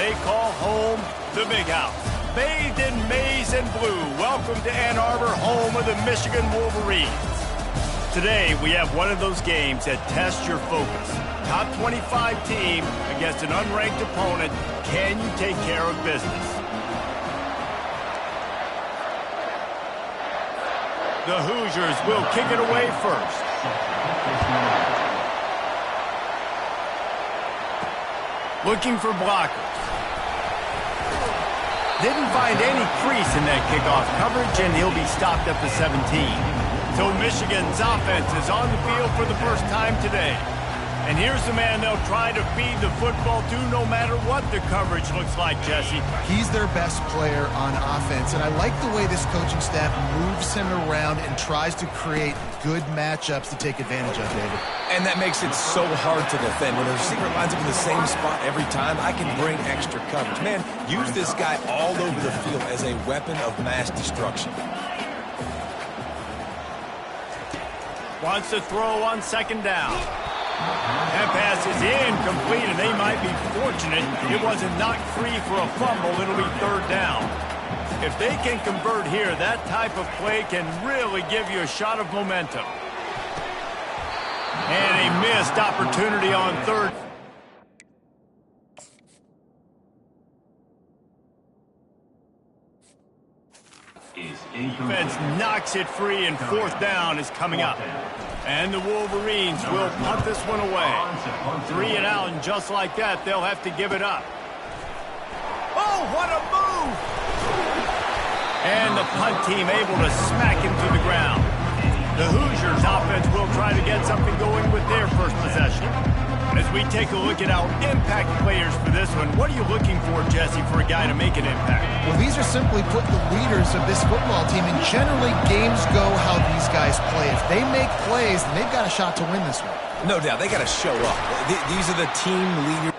they call home the Big House. Bathed in maize and blue, welcome to Ann Arbor, home of the Michigan Wolverines. Today, we have one of those games that tests your focus. Top 25 team against an unranked opponent. Can you take care of business? The Hoosiers will kick it away first. Looking for blockers. Didn't find any crease in that kickoff coverage, and he'll be stopped at the 17. So Michigan's offense is on the field for the first time today. And here's the man they'll try to feed the football to no matter what the coverage looks like, Jesse. He's their best player on offense, and I like the way this coaching staff moves him around and tries to create good matchups to take advantage of, David. And that makes it so hard to defend. When the receiver lines up in the same spot every time, I can bring extra coverage. Man, use this guy all over the field as a weapon of mass destruction. Wants to throw on second down. That pass is incomplete, and they might be fortunate it wasn't knocked free for a fumble. It'll be third down. If they can convert here, that type of play can really give you a shot of momentum. And a missed opportunity on third. Defense knocks it free, and fourth down is coming up. And the Wolverines will punt this one away. 3 and out, and just like that, they'll have to give it up. Oh, what a move! And the punt team able to smack him to the ground. The Hoosiers offense will try to get something going with their first possession. As we take a look at our impact players for this one, what are you looking for, Jesse, for a guy to make an impact? Well, these are simply put the leaders of this football team, and generally games go how these guys play. If they make plays, then they've got a shot to win this one. No doubt, they got to show up. These are the team leaders.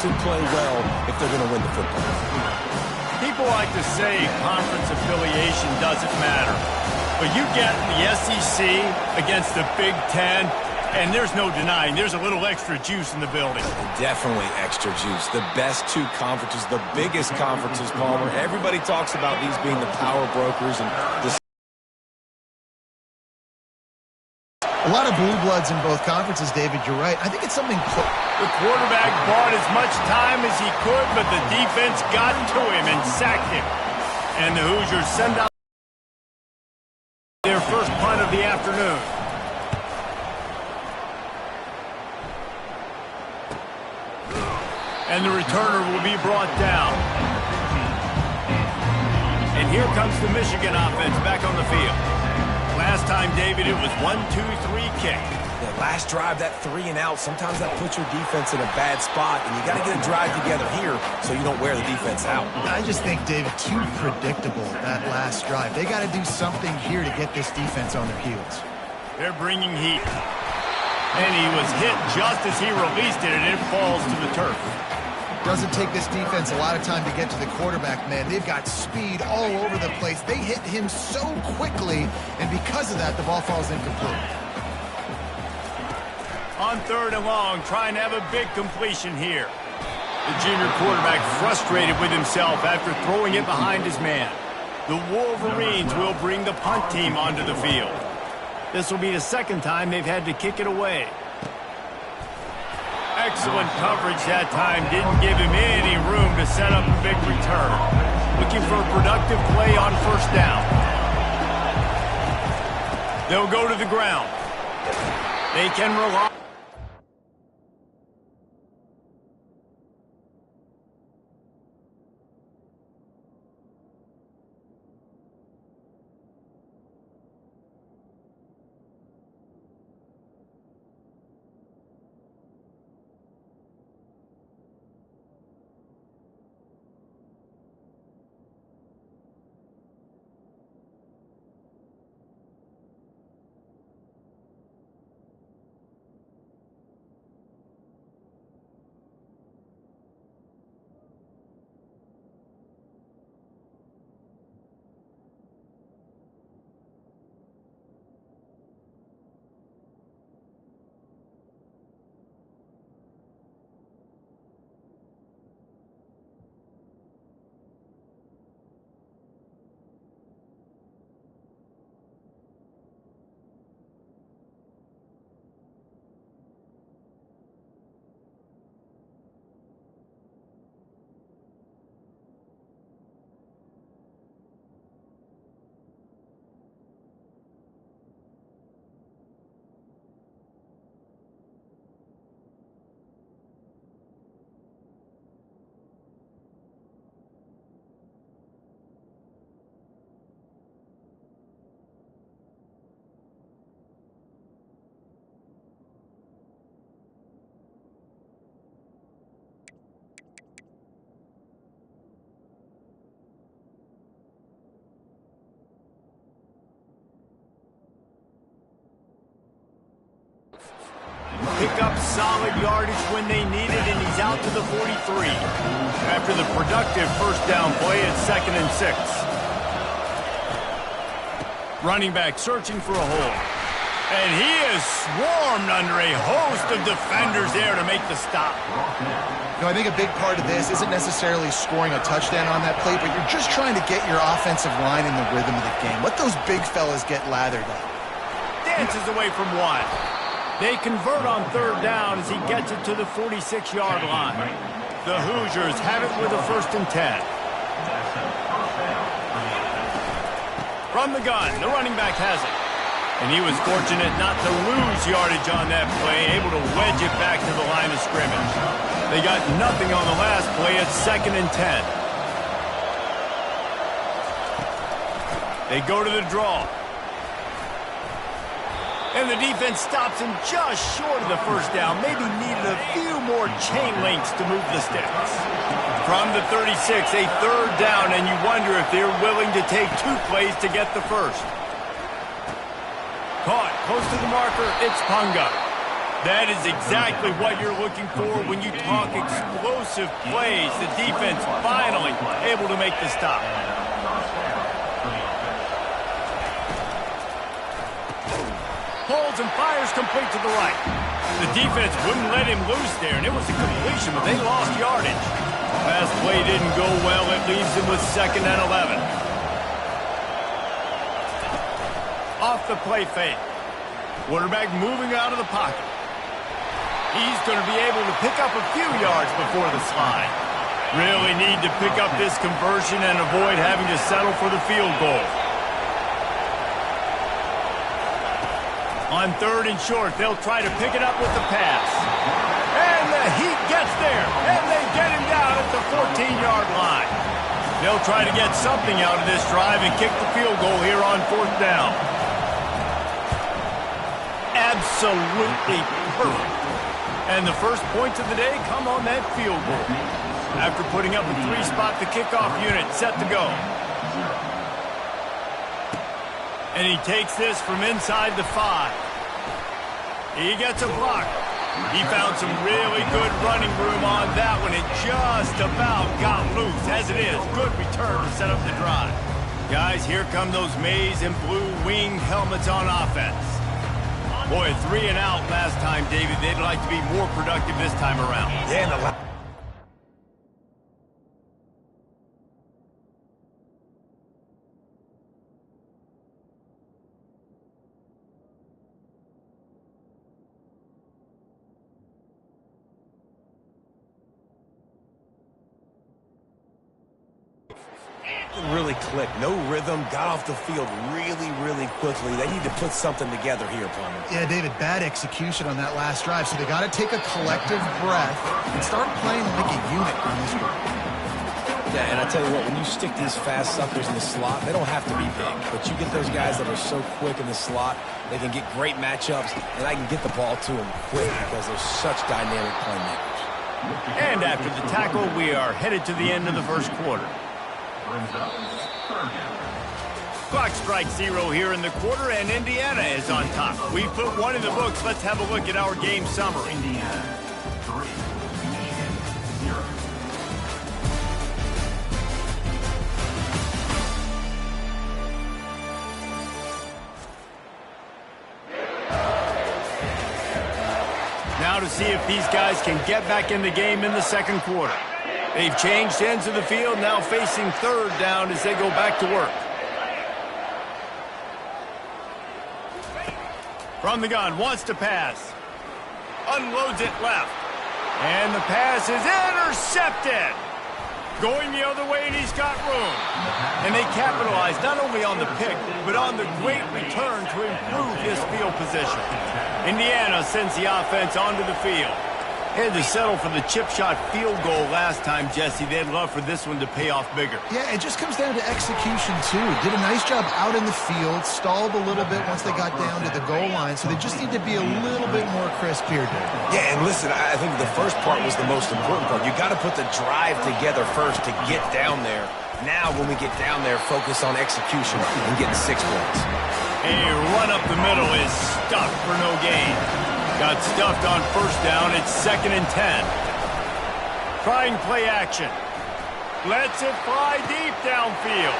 To play well if they're going to win the football. People like to say conference affiliation doesn't matter. But you get the SEC against the Big Ten, and there's no denying there's a little extra juice in the building. Definitely extra juice. The best two conferences, the biggest conferences, Palmer. Everybody talks about these being the power brokers and the A lot of blue bloods in both conferences, David. You're right. I think it's something. The quarterback bought as much time as he could, but the defense got to him and sacked him. And the Hoosiers send out their first punt of the afternoon. And the returner will be brought down. And here comes the Michigan offense back on the field. Last time, David, it was 1-2-3 kick. The last drive, that 3 and out, sometimes that puts your defense in a bad spot, and you got to get a drive together here so you don't wear the defense out. I just think, David, too predictable, that last drive. They got to do something here to get this defense on their heels. They're bringing heat. And he was hit just as he released it, and it falls to the turf. Doesn't take this defense a lot of time to get to the quarterback, man. They've got speed all over the place. They hit him so quickly, and because of that, the ball falls incomplete. On third and long, trying to have a big completion here. The junior quarterback frustrated with himself after throwing it behind his man. The Wolverines will bring the punt team onto the field. This will be the second time they've had to kick it away. Excellent coverage that time. Didn't give him any room to set up a big return. Looking for a productive play on first down. They'll go to the ground. They can rely. pick up solid yardage when they need it, and he's out to the 43. After the productive first down play, it's 2nd and 6. Running back searching for a hole. And he is swarmed under a host of defenders there to make the stop. You know, I think a big part of this isn't necessarily scoring a touchdown on that play, but you're just trying to get your offensive line in the rhythm of the game. Let those big fellas get lathered up. Dances away from one. They convert on 3rd down as he gets it to the 46-yard line. The Hoosiers have it with a 1st and 10. From the gun, the running back has it. And he was fortunate not to lose yardage on that play, able to wedge it back to the line of scrimmage. They got nothing on the last play. It's 2nd and 10. They go to the draw. And the defense stops him just short of the first down. Maybe needed a few more chain links to move the sticks. From the 36, a 3rd down, and you wonder if they're willing to take 2 plays to get the first. Caught close to the marker, it's Punga. That is exactly what you're looking for when you talk explosive plays. The defense finally able to make the stop. Holds and fires complete to the right. The defense wouldn't let him loose there, and it was a completion, but they lost yardage. Pass play didn't go well. It leaves him with 2nd and 11. Off the play fake. Quarterback moving out of the pocket. He's going to be able to pick up a few yards before the slide. Really need to pick up this conversion and avoid having to settle for the field goal. On 3rd and short, they'll try to pick it up with the pass. And the Heat gets there, and they get him down at the 14-yard line. They'll try to get something out of this drive and kick the field goal here on 4th down. Absolutely perfect. And the first points of the day come on that field goal. After putting up a 3-spot, the kickoff unit set to go. And he takes this from inside the 5. He gets a block. He found some really good running room on that one. It just about got loose. As it is, good return to set up the drive. Guys, here come those maize and blue winged helmets on offense. Boy, 3 and out last time, David. They'd like to be more productive this time around. Yeah, and really clicked. No rhythm. Got off the field really quickly. They need to put something together here, Palmer. Yeah, David, bad execution on that last drive, so they got to take a collective breath and start playing like a unit on this one. Yeah, and I tell you what, when you stick these fast suckers in the slot, they don't have to be big, but you get those guys that are so quick in the slot, they can get great matchups, and I can get the ball to them quick because they're such dynamic playmakers. And after the tackle, we are headed to the end of the first quarter. Clock strikes 0 here in the quarter, and Indiana is on top. We put 1 in the books. Let's have a look at our game summary. Indiana 3, Michigan 0. Now to see if these guys can get back in the game in the second quarter. They've changed ends of the field, now facing 3rd down as they go back to work. From the gun, wants to pass. Unloads it left. And the pass is intercepted. Going the other way, and he's got room. And they capitalize not only on the pick, but on the great return to improve his field position. Indiana sends the offense onto the field. Had to settle for the chip shot field goal last time, Jesse. They'd love for this one to pay off bigger. Yeah, it just comes down to execution, too. Did a nice job out in the field, stalled a little bit once they got down to the goal line, so they just need to be a little bit more crisp here, Dave. Yeah, and listen, I think the first part was the most important part. You got to put the drive together first to get down there. Now, when we get down there, focus on execution and getting 6 points. A run up the middle is stuck for no gain. Got stuffed on first down. It's 2nd and 10. Trying play action. Lets it fly deep downfield.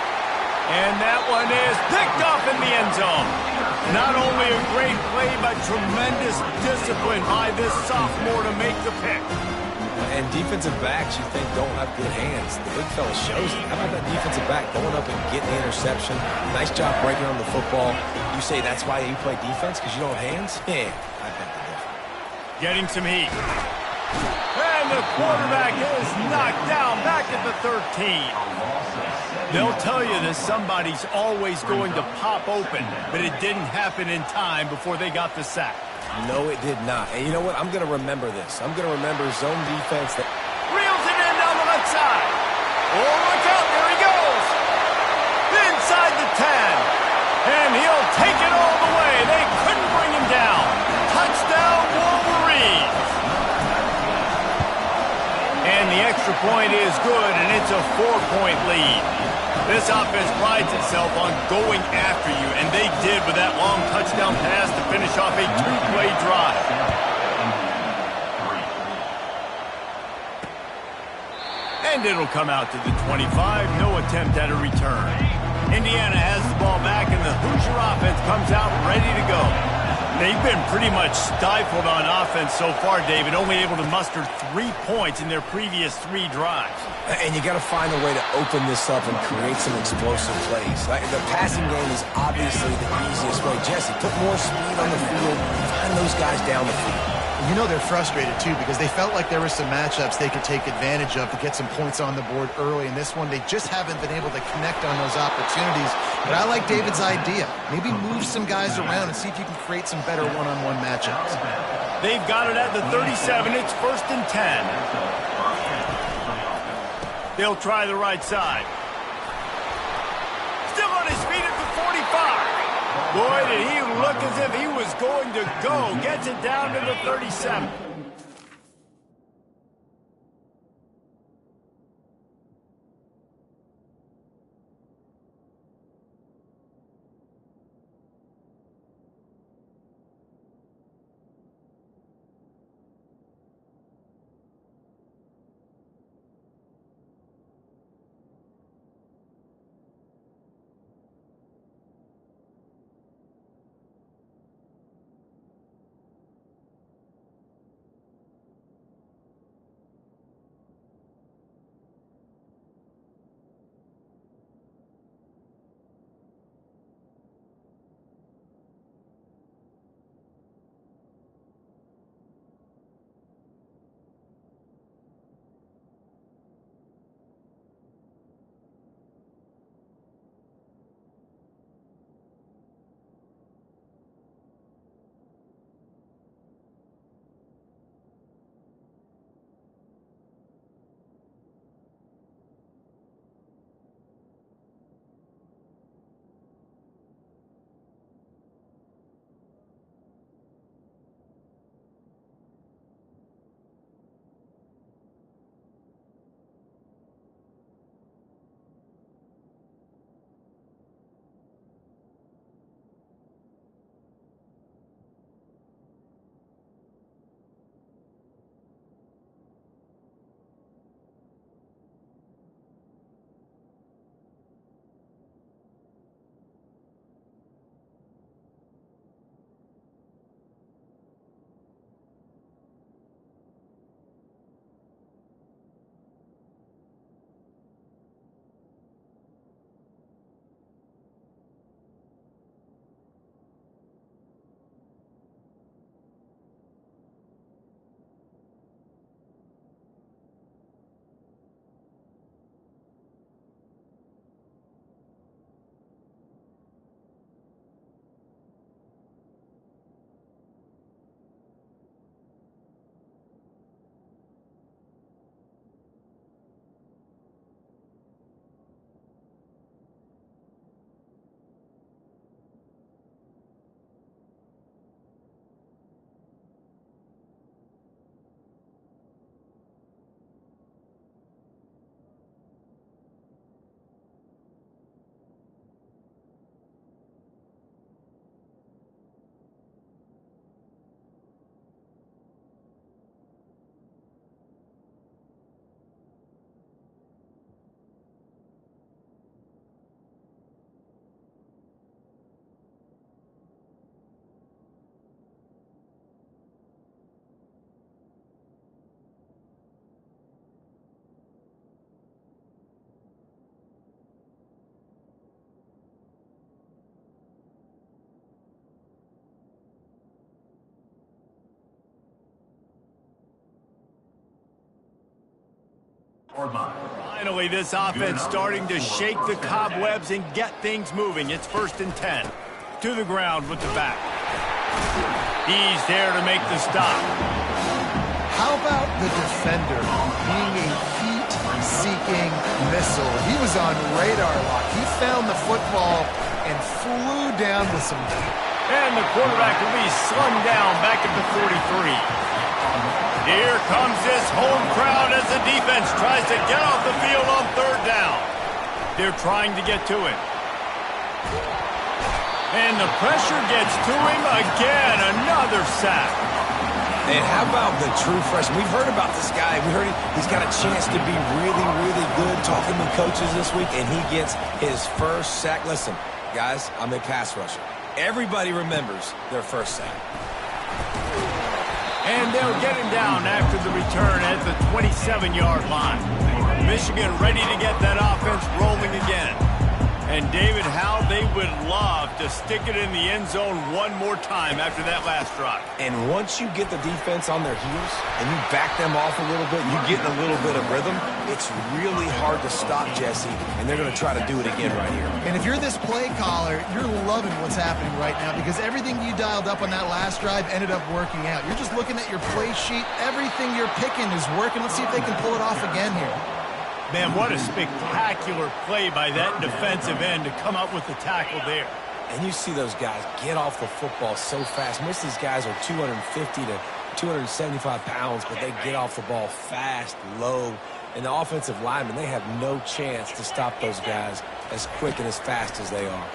And that one is picked up in the end zone. Not only a great play, but tremendous discipline by this sophomore to make the pick. And defensive backs you think don't have good hands. The big fella shows it. How about that defensive back going up and getting the interception? Nice job breaking on the football. You say that's why you play defense, because you don't have hands? Yeah, I bet the difference. Getting some heat. And the quarterback is knocked down back at the 13. They'll tell you that somebody's always going to pop open, but it didn't happen in time before they got the sack. No, it did not. And you know what? I'm going to remember this. I'm going to remember zone defense. That reels it in down the left side. Oh, look out. There he goes. Inside the 10. And he'll take it all the way. They couldn't bring him down. Touchdown, Wolverines. And the extra point is good, and it's a 4-point lead. This offense prides itself on going after you, and they did with that long touchdown pass to finish off a 2-play drive. And it'll come out to the 25. No attempt at a return. Indiana has the ball back, and the Hoosier offense comes out ready to go. They've been pretty much stifled on offense so far, David, only able to muster 3 points in their previous 3 drives. And you got to find a way to open this up and create some explosive plays. The passing game is obviously the easiest way. Jesse, put more speed on the field, find those guys down the field. You know they're frustrated, too, because they felt like there were some matchups they could take advantage of to get some points on the board early. In this one, they just haven't been able to connect on those opportunities. But I like David's idea. Maybe move some guys around and see if you can create some better one-on-one matchups. They've got it at the 37. It's 1st and 10. They'll try the right side. Still on his feet at the 45. Boy, did he look as if he was going to go. Gets it down to the 37. Finally, this offense starting to shake the cobwebs and get things moving. It's 1st and 10. To the ground with the back. He's there to make the stop. How about the defender being a heat-seeking missile? He was on radar lock. He found the football and flew down with some... And the quarterback will be slung down back at the 43. Here comes this home crowd as the defense tries to get off the field on 3rd down. They're trying to get to him. And the pressure gets to him again. Another sack. And how about the true freshman? We've heard about this guy. We heard he's got a chance to be really, really good. Talking to coaches this week, and he gets his first sack. Listen, guys, I'm a pass rusher. Everybody remembers their first sack. And they'll get him down after the return at the 27-yard line. Michigan ready to get that offense rolling again. And David, how they would love to stick it in the end zone one more time after that last drive. And once you get the defense on their heels and you back them off a little bit, you get in a little bit of rhythm, it's really hard to stop, Jesse, and they're going to try to do it again right here. And if you're this play caller, you're loving what's happening right now because everything you dialed up on that last drive ended up working out. You're just looking at your play sheet. Everything you're picking is working. Let's see if they can pull it off again here. Man, what a spectacular play by that defensive end to come up with the tackle there. And you see those guys get off the football so fast. Most of these guys are 250 to 275 pounds, but they get off the ball fast, low. And the offensive linemen, they have no chance to stop those guys as quick and as fast as they are.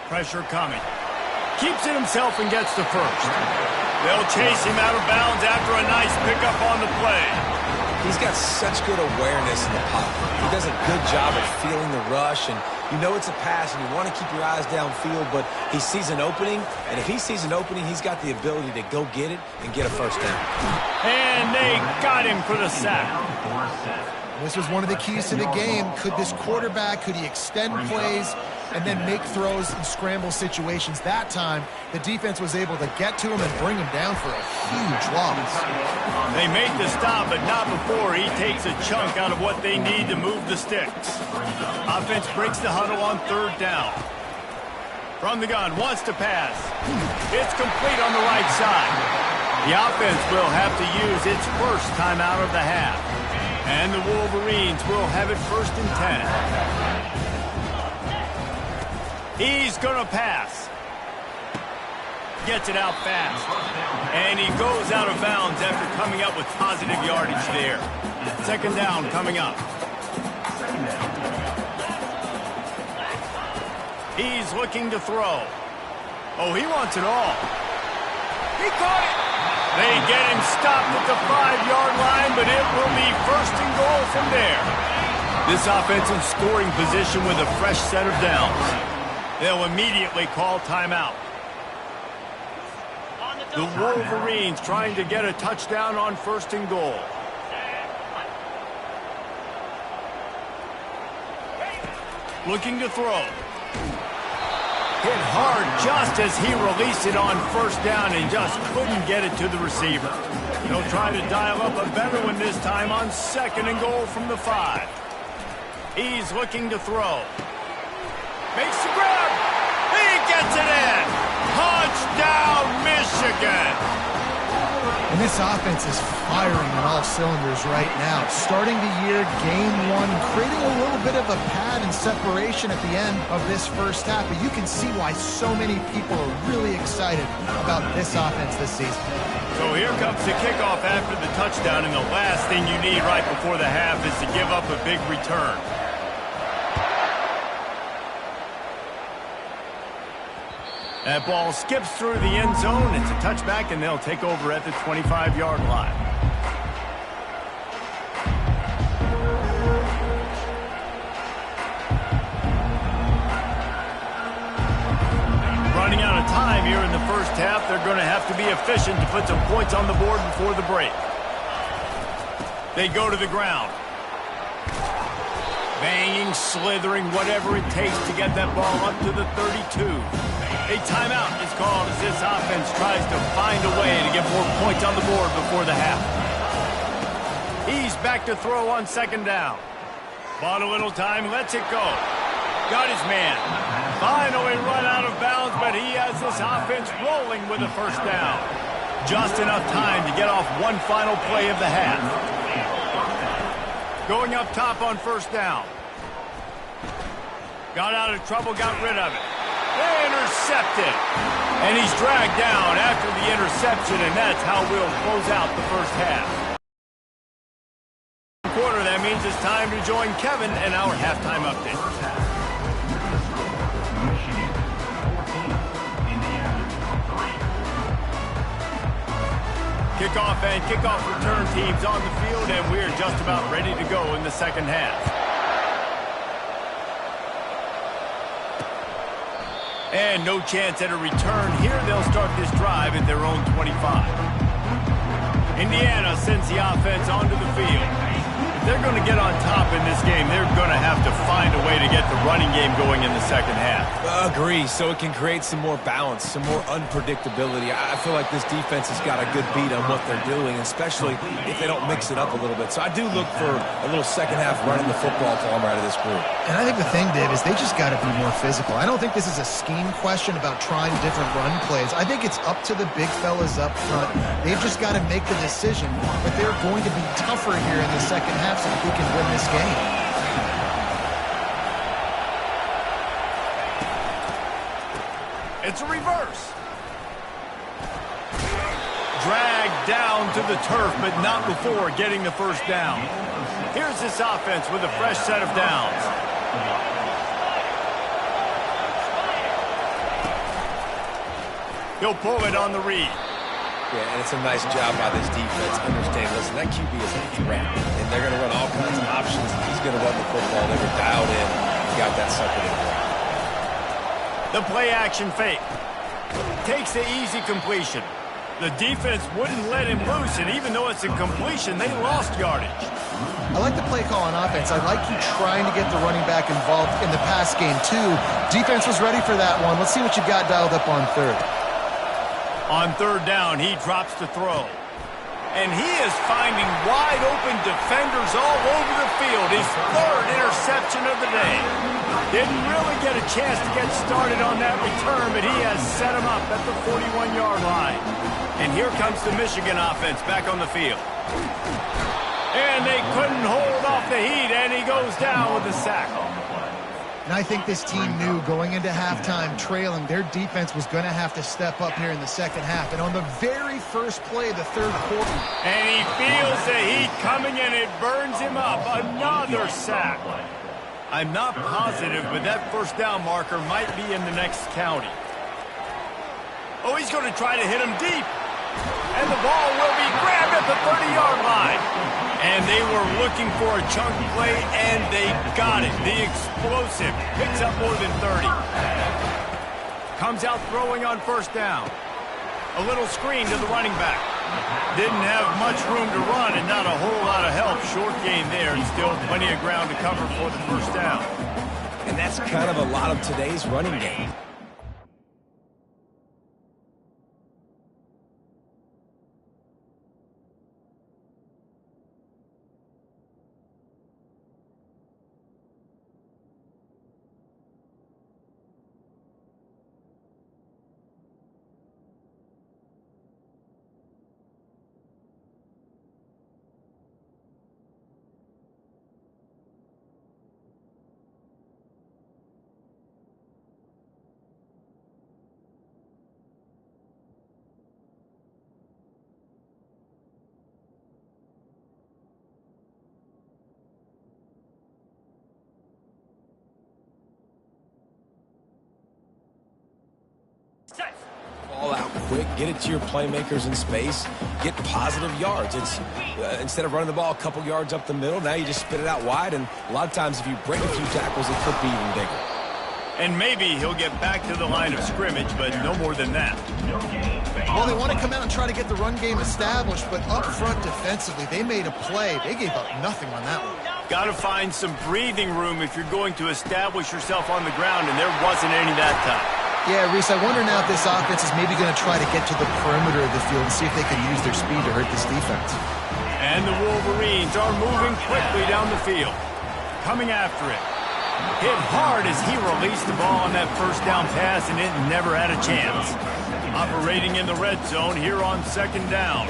Pressure coming. Keeps it himself and gets the first. They'll chase him out of bounds after a nice pickup on the play. He's got such good awareness in the pocket. He does a good job of feeling the rush, and you know it's a pass, and you want to keep your eyes downfield, but he sees an opening, and if he sees an opening, he's got the ability to go get it and get a first down. And they got him for the sack. This was one of the keys to the game. Could this quarterback, could he extend plays and then make throws in scramble situations? That time, the defense was able to get to him and bring him down for a huge loss. They make the stop, but not before he takes a chunk out of what they need to move the sticks. Offense breaks the huddle on 3rd down. From the gun, wants to pass. It's complete on the right side. The offense will have to use its first timeout of the half. And the Wolverines will have it 1st and 10. He's going to pass. Gets it out fast. And he goes out of bounds after coming up with positive yardage there. 2nd down coming up. He's looking to throw. Oh, he wants it all. He caught it. They get him stopped at the 5-yard line, but it will be 1st and goal from there. This offense in scoring position with a fresh set of downs. They'll immediately call timeout. The Wolverines trying to get a touchdown on 1st and goal. Looking to throw. Hit hard just as he released it on 1st down and just couldn't get it to the receiver. He'll try to dial up a better one this time on 2nd and goal from the 5. He's looking to throw. Makes the grab. He gets it in. Touchdown, Michigan. And this offense is firing on all cylinders right now. Starting the year, game 1, creating a little bit of a pad and separation at the end of this first half. But you can see why so many people are really excited about this offense this season. So here comes the kickoff after the touchdown, and the last thing you need right before the half is to give up a big return. That ball skips through the end zone. It's a touchback, and they'll take over at the 25-yard line. Running out of time here in the first half. They're going to have to be efficient to put some points on the board before the break. They go to the ground. Banging, slithering, whatever it takes to get that ball up to the 32. A timeout is called as this offense tries to find a way to get more points on the board before the half. He's back to throw on second down. Bought a little time, lets it go. Got his man. Finally run out of bounds, but he has this offense rolling with a first down. Just enough time to get off one final play of the half. Going up top on first down. Got out of trouble, got rid of it. Intercepted. And he's dragged down after the interception, and that's how we'll close out the first half. Quarter, that means it's time to join Kevin and our halftime update. Michigan 14, Indiana 3. Kickoff and kickoff return teams on the field, and we're just about ready to go in the second half. And no chance at a return here. They'll start this drive at their own 25. Indiana sends the offense onto the field. If they're going to get on top in this game, they're going to have to find a way to get the running game going in the second half. Agree, so it can create some more balance, some more unpredictability. I feel like this defense has got a good beat on what they're doing, especially if they don't mix it up a little bit. So I do look for a little second half running the football for them out of this group. And I think the thing, Dave, is they just got to be more physical. I don't think this is a scheme question about trying different run plays. I think it's up to the big fellas up front. They've just got to make the decision, but they're going to be tougher here in the second half so that we can win this game. It's a reverse. Dragged down to the turf, but not before getting the first down. Here's this offense with a fresh set of downs. He'll pull it on the read. Yeah, and it's a nice job by this defense. Understand, listen, that QB is a threat, and they're going to run all kinds of options. He's going to run the football. They were dialed in. He got that sucker to the ground. The play-action fake. Takes the easy completion. The defense wouldn't let him loose, and even though it's a completion, they lost yardage. I like the play call on offense. I like you trying to get the running back involved in the pass game, too. Defense was ready for that one. Let's see what you got dialed up on third. On third down, he drops to throw. And he is finding wide-open defenders all over the field. His third interception of the day. Didn't really get a chance to get started on that return, but he has set him up at the 41-yard line. And here comes the Michigan offense back on the field. And they couldn't hold off the heat, and he goes down with a sack. And I think this team knew going into halftime trailing, their defense was going to have to step up here in the second half. And on the very first play of the third quarter. And he feels the heat coming, and it burns him up. Another sack. I'm not positive, but that first down marker might be in the next county. Oh, he's going to try to hit him deep. And the ball will be grabbed at the 30-yard line. And they were looking for a chunk play, and they got it. The explosive picks up more than 30. Comes out throwing on first down. A little screen to the running back. Didn't have much room to run and not a whole lot of help. Short gain there, and still plenty of ground to cover for the first down. And that's kind of a lot of today's running game. Ball out quick, get it to your playmakers in space, get positive yards. It's instead of running the ball a couple yards up the middle, now you just spit it out wide, and a lot of times if you break a few tackles, it could be even bigger. And maybe he'll get back to the line of scrimmage, but no more than that. Well, they want to come out and try to get the run game established, but up front defensively, they made a play. They gave up nothing on that one. Got to find some breathing room if you're going to establish yourself on the ground, and there wasn't any that time. Yeah, Reese, I wonder now if this offense is maybe going to try to get to the perimeter of the field and see if they can use their speed to hurt this defense. And the Wolverines are moving quickly down the field. Coming after it. Hit hard as he released the ball on that first down pass, and it never had a chance. Operating in the red zone here on second down.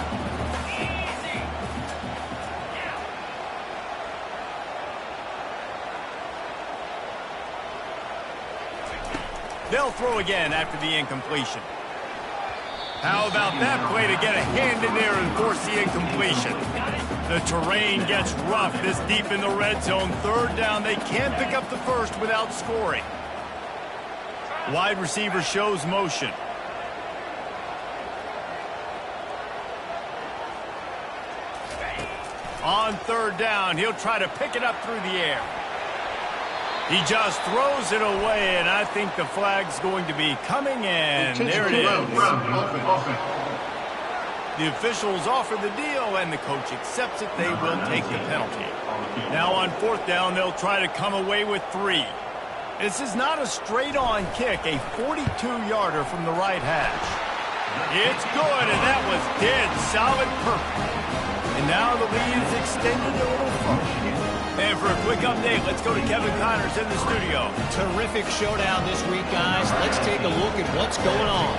They'll throw again after the incompletion. How about that play to get a hand in there and force the incompletion? The terrain gets rough this deep in the red zone. Third down, they can't pick up the first without scoring. Wide receiver shows motion. On third down, he'll try to pick it up through the air. He just throws it away, and I think the flag's going to be coming, and there it is. The officials offer the deal, and the coach accepts it. They will take the penalty. Now on fourth down, they'll try to come away with 3. This is not a straight-on kick, a 42-yarder from the right hash. It's good, and that was dead solid perfect. And now the lead is extended a little further. And for a quick update, let's go to Kevin Connors in the studio. Terrific showdown this week, guys. Let's take a look at what's going on.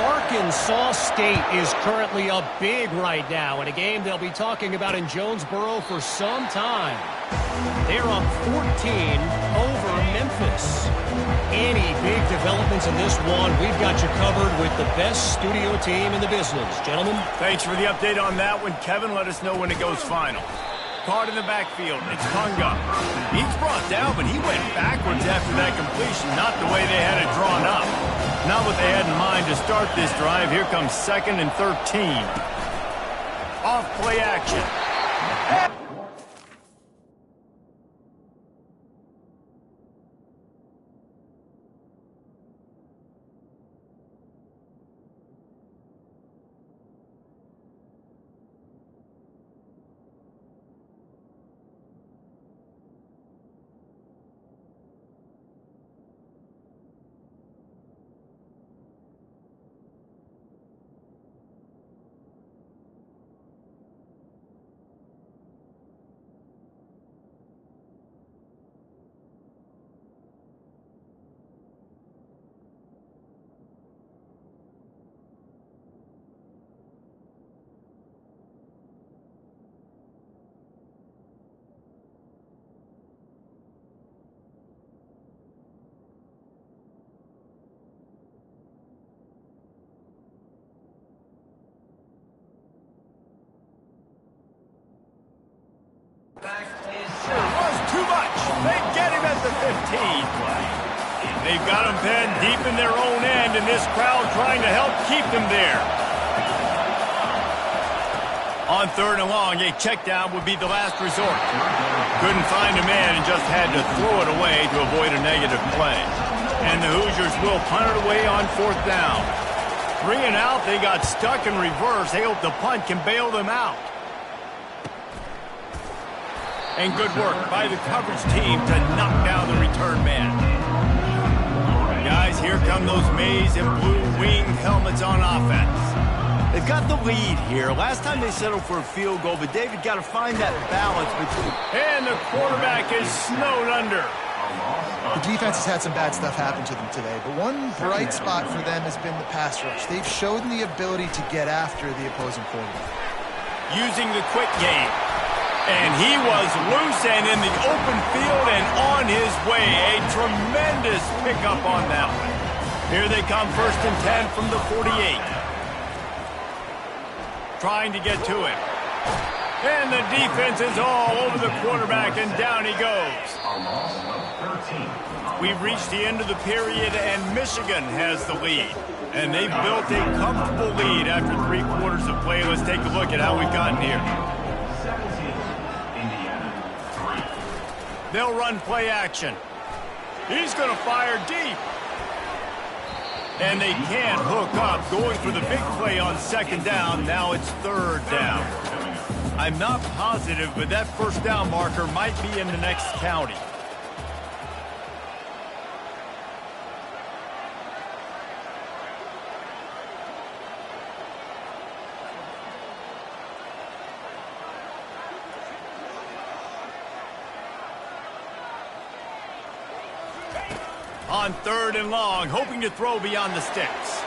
Arkansas State is currently up big right now in a game they'll be talking about in Jonesboro for some time. They're up 14 over Memphis. Any big developments in this one, we've got you covered with the best studio team in the business. Gentlemen. Thanks for the update on that one, Kevin. Let us know when it goes final. Caught in the backfield. It's Kunga. He's brought down, but he went backwards after that completion. Not the way they had it drawn up. Not what they had in mind to start this drive. Here comes 2nd and 13. Off play action. Was too much. They get him at the 15. They've got him pinned deep in their own end, and this crowd trying to help keep them there. On 3rd and long, a check down would be the last resort. Couldn't find a man and just had to throw it away to avoid a negative play. And the Hoosiers will punt it away on 4th down. 3 and out, they got stuck in reverse. They hope the punt can bail them out. And good work by the coverage team to knock down the return man. Guys, here come those maize and blue winged helmets on offense. They've got the lead here. Last time they settled for a field goal, but David got to find that balance between. And the quarterback is snowed under. The defense has had some bad stuff happen to them today, but one bright spot for them has been the pass rush. They've shown the ability to get after the opposing quarterback. Using the quick game. And he was loose and in the open field and on his way. A tremendous pickup on that one. Here they come, 1st and 10 from the 48. Trying to get to him. And the defense is all over the quarterback, and down he goes. We've reached the end of the period, and Michigan has the lead. And they've built a comfortable lead after 3 quarters of play. Let's take a look at how we've gotten here. They'll run play action. He's going to fire deep. And they can't hook up. Going for the big play on 2nd down. Now it's 3rd down. I'm not positive, but that 1st down marker might be in the next county. On 3rd and long, hoping to throw beyond the sticks.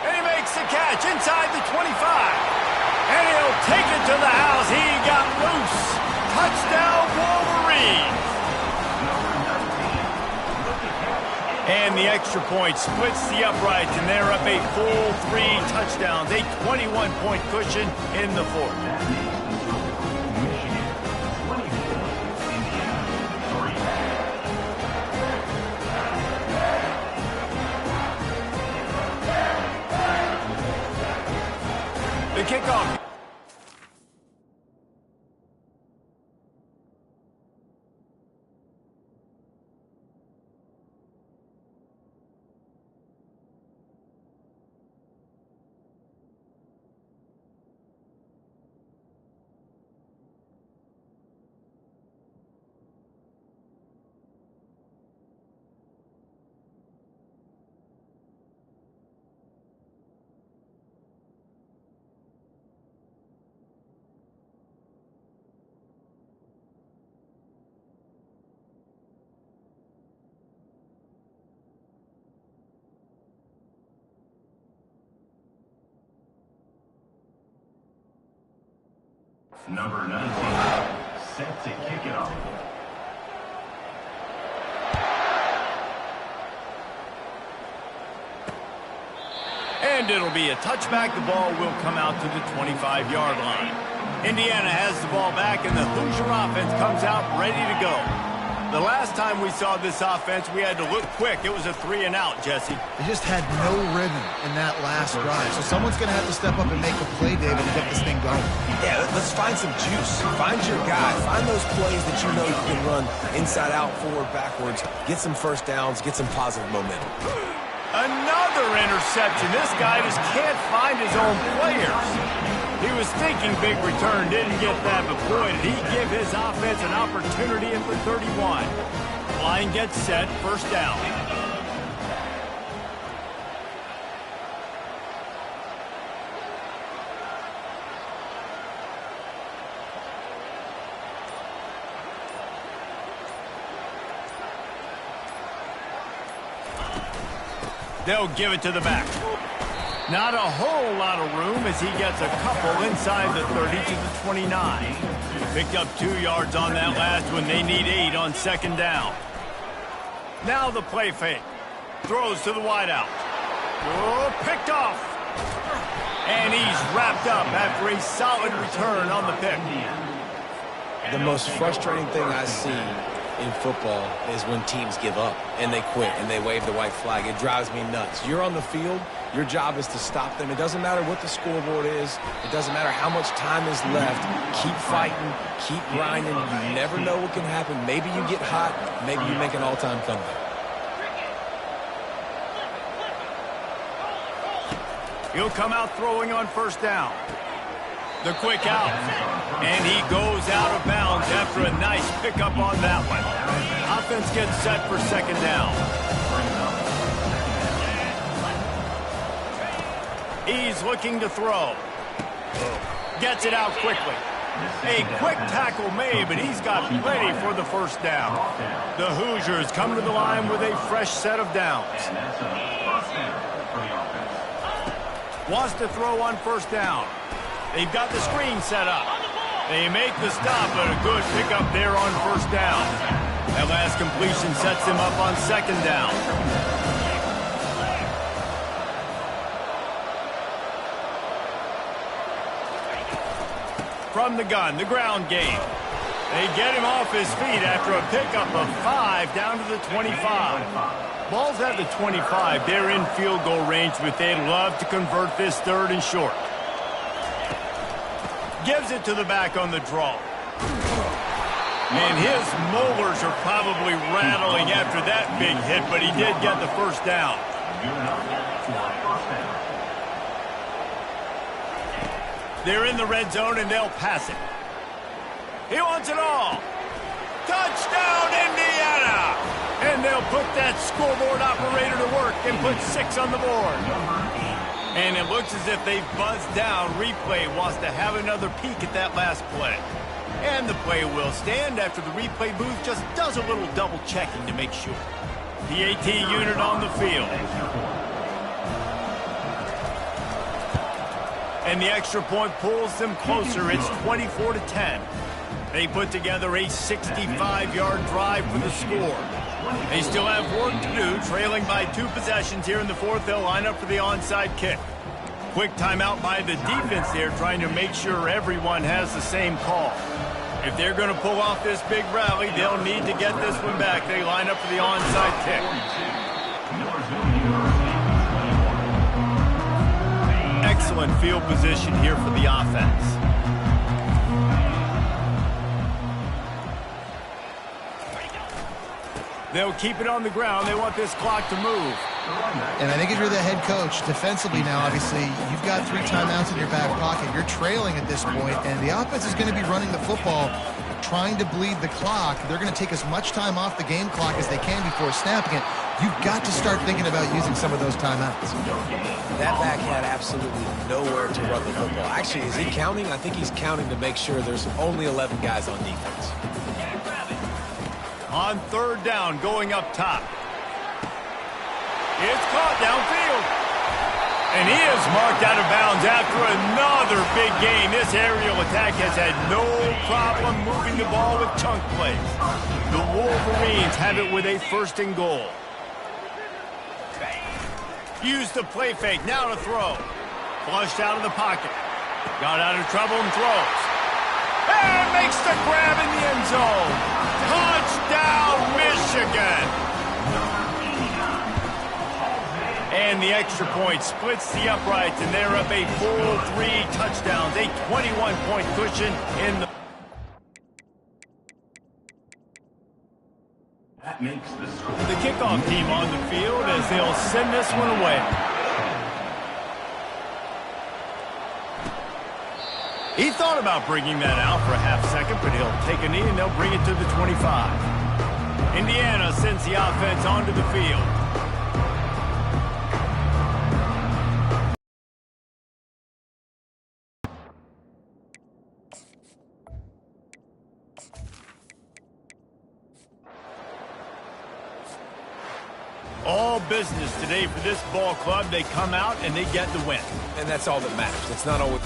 And he makes the catch inside the 25. And he'll take it to the house. He got loose. Touchdown, Wolverines. And the extra point splits the uprights, and they're up a full 3 touchdowns. A 21-point cushion in the 4th. The kickoff. Number 19, set to kick it off. And it'll be a touchback. The ball will come out to the 25-yard line. Indiana has the ball back, and the Hoosier offense comes out ready to go. The last time we saw this offense, we had to look quick. It was a 3-and-out, Jesse. They just had no rhythm in that last drive. So someone's going to have to step up and make a play, David, and get this thing going. Yeah, let's find some juice. Find your guy. Find those plays that you know you can run inside out, forward, backwards. Get some first downs. Get some positive momentum. Another interception. This guy just can't find his own players. He was thinking big return, didn't get that, but boy, did he give his offense an opportunity at the 31. Line gets set, first down. They'll give it to the back. Not a whole lot of room as he gets a couple inside the 30 to the 29. Picked up 2 yards on that last one. They need 8 on 2nd down. Now the play fake. Throws to the wideout. Oh, picked off. And he's wrapped up after a solid return on the pick. The most frustrating thing I see in football is when teams give up and they quit and they wave the white flag. It drives me nuts. You're on the field. Your job is to stop them. It doesn't matter what the scoreboard is. It doesn't matter how much time is left. Keep fighting. Keep grinding. You never know what can happen. Maybe you get hot. Maybe you make an all-time comeback. He'll come out throwing on first down. The quick out. And he goes out of bounds after a nice pickup on that one. Offense gets set for 2nd down. He's looking to throw. Gets it out quickly. A quick tackle made, but he's got plenty for the first down. The Hoosiers come to the line with a fresh set of downs. Wants to throw on first down. They've got the screen set up. They make the stop, but a good pickup there on first down. That last completion sets them up on 2nd down. From the gun, the ground game. They get him off his feet after a pickup of 5 down to the 25. Ball's at the 25. They're in field goal range, but they'd love to convert this 3rd and short. Gives it to the back on the draw. And his molars are probably rattling after that big hit, but he did get the first down. They're in the red zone, and they'll pass it. He wants it all. Touchdown, Indiana! And they'll put that scoreboard operator to work and put 6 on the board. And it looks as if they've buzzed down. Replay wants to have another peek at that last play. And the play will stand after the replay booth just does a little double checking to make sure. The AT unit on the field. And the extra point pulls them closer. It's 24-10. They put together a 65-yard drive for the score. They still have work to do, trailing by 2 possessions here in the fourth. They'll line up for the onside kick. Quick timeout by the defense there, trying to make sure everyone has the same call. If they're going to pull off this big rally, they'll need to get this one back. They line up for the onside kick. Excellent field position here for the offense. They'll keep it on the ground. They want this clock to move. And I think if you're the head coach, defensively now, obviously, you've got 3 timeouts in your back pocket. You're trailing at this point, and the offense is going to be running the football, trying to bleed the clock. They're going to take as much time off the game clock as they can before snapping it. You've got to start thinking about using some of those timeouts. That back had absolutely nowhere to run the football. Actually, is he counting? I think he's counting to make sure there's only 11 guys on defense. On third down, going up top. It's caught downfield. And he is marked out of bounds after another big game. This aerial attack has had no problem moving the ball with chunk plays. The Wolverines have it with a 1st and goal. Use the play fake, now to throw. Flushed out of the pocket. Got out of trouble and throws. And makes the grab in the end zone. Touchdown, Michigan. And the extra point splits the uprights, and they're up a full 3 touchdowns, a 21-point cushion in the... That makes the score. The kickoff team on the field as they'll send this one away. He thought about bringing that out for a half second, but he'll take a knee and they'll bring it to the 25. Indiana sends the offense onto the field. All business today for this ball club. They come out and they get the win. And that's all that matters. It's not always...